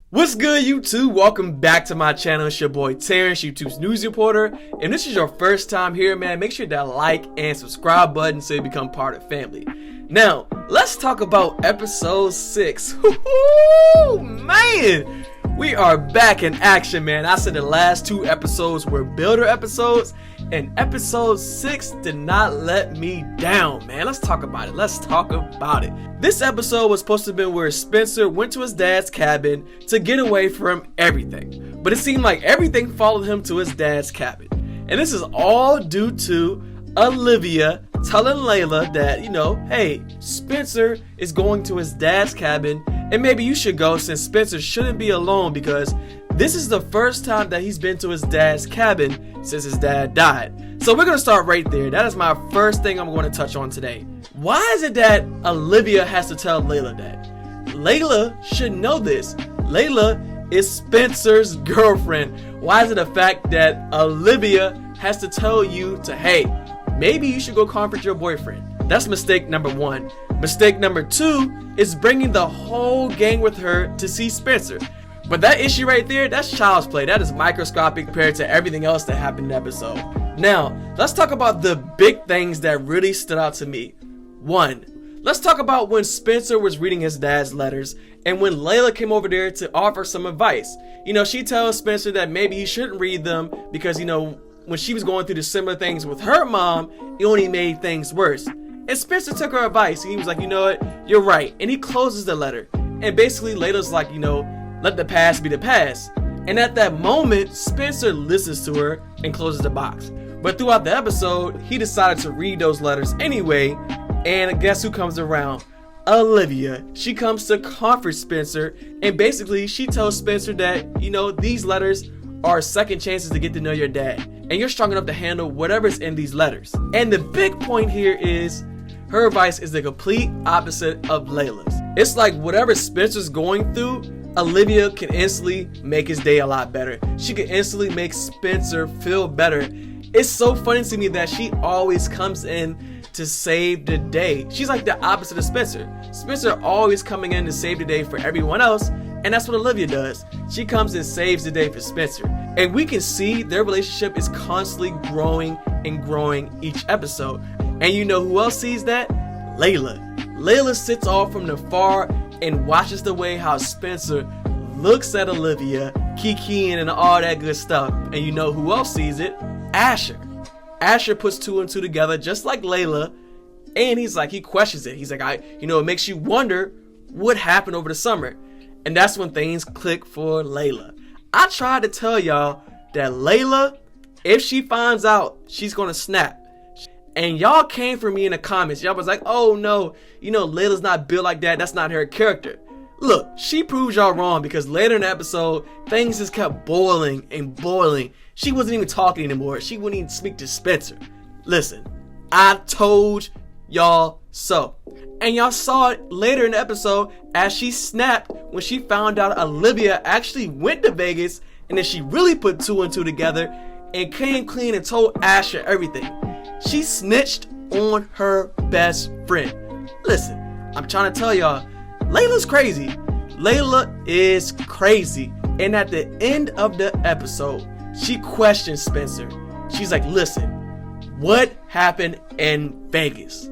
What's good, YouTube? Welcome back to my channel. It's your boy Terrence, YouTube's news reporter. If this is your first time here, man, make sure to like and subscribe button so you become part of the family. Now, let's talk about episode 6. Woo-hoo, man! We are back in action, man. I said the last 2 episodes were builder episodes, and episode 6 did not let me down, man. Let's talk about it. This episode was supposed to be where Spencer went to his dad's cabin to get away from everything. But it seemed like everything followed him to his dad's cabin. And this is all due to Olivia telling Layla that, hey, Spencer is going to his dad's cabin and maybe you should go since Spencer shouldn't be alone because this is the first time that he's been to his dad's cabin since his dad died. So we're going to start right there. That is my first thing I'm going to touch on today. Why is it that Olivia has to tell Layla that? Layla should know this. Layla is Spencer's girlfriend. Why is it a fact that Olivia has to tell you to, hey, maybe you should go comfort your boyfriend? That's mistake number 1. Mistake number 2 is bringing the whole gang with her to see Spencer. But that issue right there, that's child's play. That is microscopic compared to everything else that happened in the episode. Now, let's talk about the big things that really stood out to me. 1, let's talk about when Spencer was reading his dad's letters and when Layla came over there to offer some advice. She tells Spencer that maybe he shouldn't read them because, when she was going through the similar things with her mom, it only made things worse. And Spencer took her advice and he was like, you know what, you're right. And he closes the letter. And basically Layla's like, let the past be the past. And at that moment, Spencer listens to her and closes the box. But throughout the episode, he decided to read those letters anyway. And guess who comes around? Olivia. She comes to comfort Spencer. And basically, she tells Spencer that, these letters are second chances to get to know your dad. And you're strong enough to handle whatever's in these letters. And the big point here is her advice is the complete opposite of Layla's. It's like whatever Spencer's going through, Olivia can instantly make his day a lot better. She can instantly make Spencer feel better. It's so funny to me that she always comes in to save the day. She's like the opposite of Spencer. Spencer always coming in to save the day for everyone else, and that's what Olivia does. She comes and saves the day for Spencer. And we can see their relationship is constantly growing and growing each episode. And you know who else sees that? Layla. Layla sits off from the far and watches the way how Spencer looks at Olivia, kikiing and all that good stuff. And you know who else sees it? Asher. Asher puts 2 and 2 together just like Layla, and he questions it. He's like, it makes you wonder what happened over the summer. And that's when things click for Layla. I tried to tell y'all that Layla, if she finds out, she's gonna snap. And y'all came for me in the comments. Y'all was like, oh no, Layla's not built like that. That's not her character. Look, she proves y'all wrong because later in the episode, things just kept boiling and boiling. She wasn't even talking anymore. She wouldn't even speak to Spencer. Listen, I told y'all so. And y'all saw it later in the episode as she snapped when she found out Olivia actually went to Vegas and then she really put 2 and 2 together and came clean and told Asher everything. She snitched on her best friend. Listen, I'm trying to tell y'all, Layla's crazy. Layla is crazy. And at the end of the episode, she questions Spencer. She's like, listen, what happened in Vegas?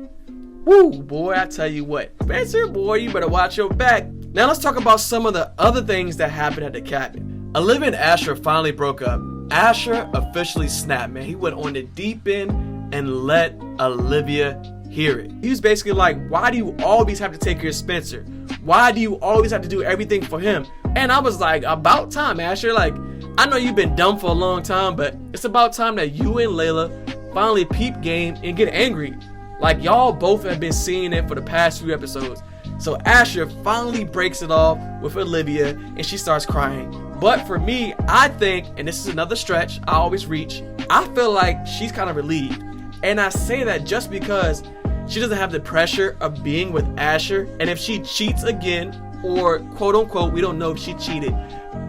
Woo, boy, I tell you what. Spencer, boy, you better watch your back. Now let's talk about some of the other things that happened at the cabin. Olivia and Asher finally broke up. Asher officially snapped, man. He went on the deep end and let Olivia hear it. He was basically like, why do you always have to take care of Spencer? Why do you always have to do everything for him? And I was like, about time, Asher. Like, I know you've been dumb for a long time, but it's about time that you and Layla finally peep game and get angry. Like, y'all both have been seeing it for the past few episodes. So Asher finally breaks it off with Olivia and she starts crying. But for me, I think, and this is another stretch I always reach, I feel like she's kind of relieved. And I say that just because she doesn't have the pressure of being with Asher. And if she cheats again, or quote unquote, we don't know if she cheated,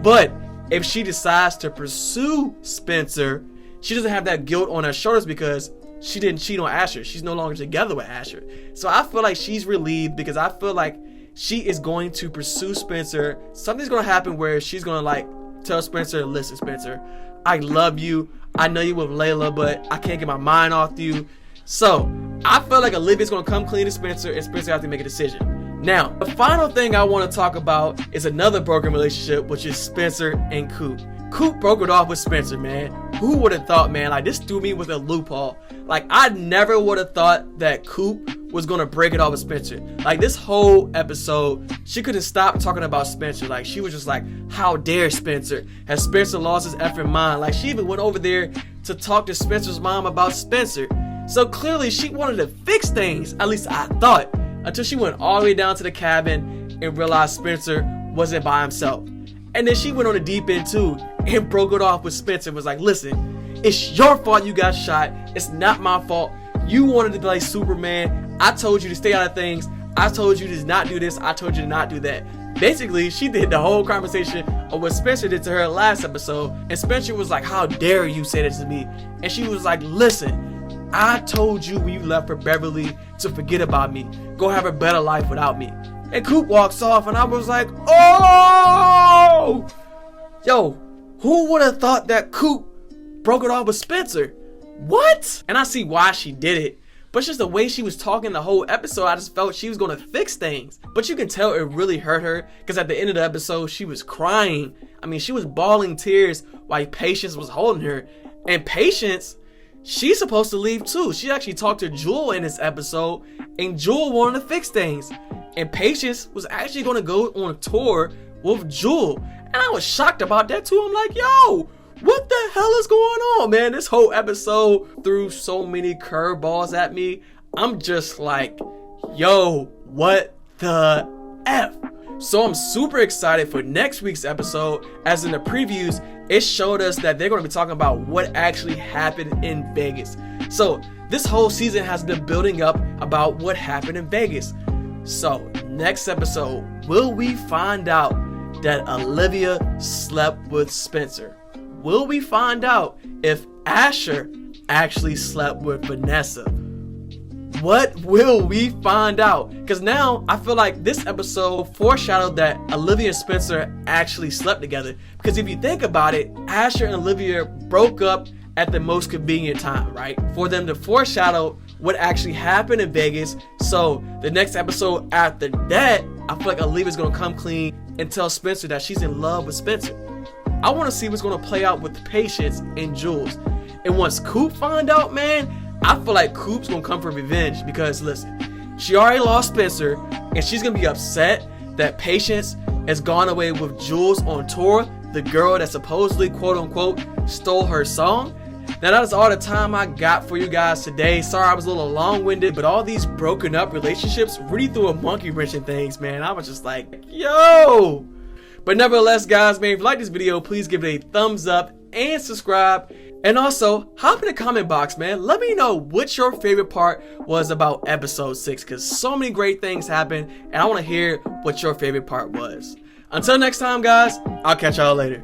but if she decides to pursue Spencer, she doesn't have that guilt on her shoulders because she didn't cheat on Asher. She's no longer together with Asher. So I feel like she's relieved because I feel like she is going to pursue Spencer. Something's gonna happen where she's gonna like tell Spencer, listen Spencer, I love you. I know you with Layla, but I can't get my mind off you. So I feel like Olivia's gonna come clean to Spencer, and Spencer have to make a decision. Now, the final thing I want to talk about is another broken relationship, which is Spencer and Coop. Coop broke it off with Spencer, man. Who would have thought, man? Like, this threw me with a loophole. Like, I never would have thought that Coop was gonna break it off with Spencer. Like, this whole episode, she couldn't stop talking about Spencer. Like, she was just like, how dare Spencer? Has Spencer lost his effing mind? Like, she even went over there to talk to Spencer's mom about Spencer. So clearly she wanted to fix things, at least I thought, until she went all the way down to the cabin and realized Spencer wasn't by himself. And then she went on the deep end too and broke it off with Spencer. Was like, listen, it's your fault you got shot. It's not my fault. You wanted to play Superman. I told you to stay out of things. I told you to not do this. I told you to not do that. Basically, she did the whole conversation of what Spencer did to her last episode. And Spencer was like, how dare you say this to me? And she was like, listen, I told you when you left for Beverly to forget about me. Go have a better life without me. And Coop walks off and I was like, oh! Yo, who would have thought that Coop broke it off with Spencer? What? And I see why she did it. But it's just the way she was talking the whole episode, I just felt she was going to fix things. But you can tell it really hurt her, because at the end of the episode, she was crying. I mean, she was bawling tears while Patience was holding her. And Patience, she's supposed to leave too. She actually talked to Jewel in this episode, and Jewel wanted to fix things. And Patience was actually going to go on a tour with Jewel. And I was shocked about that too. I'm like, yo, what the hell is going on, man? This whole episode threw so many curveballs at me. I'm just like, yo, what the F? So I'm super excited for next week's episode, as in the previews, it showed us that they're going to be talking about what actually happened in Vegas. So this whole season has been building up about what happened in Vegas. So next episode, will we find out that Olivia slept with Spencer? Will we find out if Asher actually slept with Vanessa? What will we find out? Because now I feel like this episode foreshadowed that Olivia and Spencer actually slept together. Because if you think about it, Asher and Olivia broke up at the most convenient time, right? For them to foreshadow what actually happened in Vegas. So the next episode after that, I feel like Olivia's gonna come clean and tell Spencer that she's in love with Spencer. I want to see what's gonna play out with Patience and Jules. And once Coop find out, man, I feel like Coop's gonna come for revenge, because listen, she already lost Spencer and she's gonna be upset that Patience has gone away with Jules on tour, the girl that supposedly, quote unquote, stole her song. Now that is all the time I got for you guys today. Sorry I was a little long-winded, but all these broken up relationships really threw a monkey wrench in things, man. I was just like, yo. But nevertheless, guys, man, if you like this video, please give it a thumbs up and subscribe. And also, hop in the comment box, man. Let me know what your favorite part was about episode 6, because so many great things happened, and I want to hear what your favorite part was. Until next time, guys, I'll catch y'all later.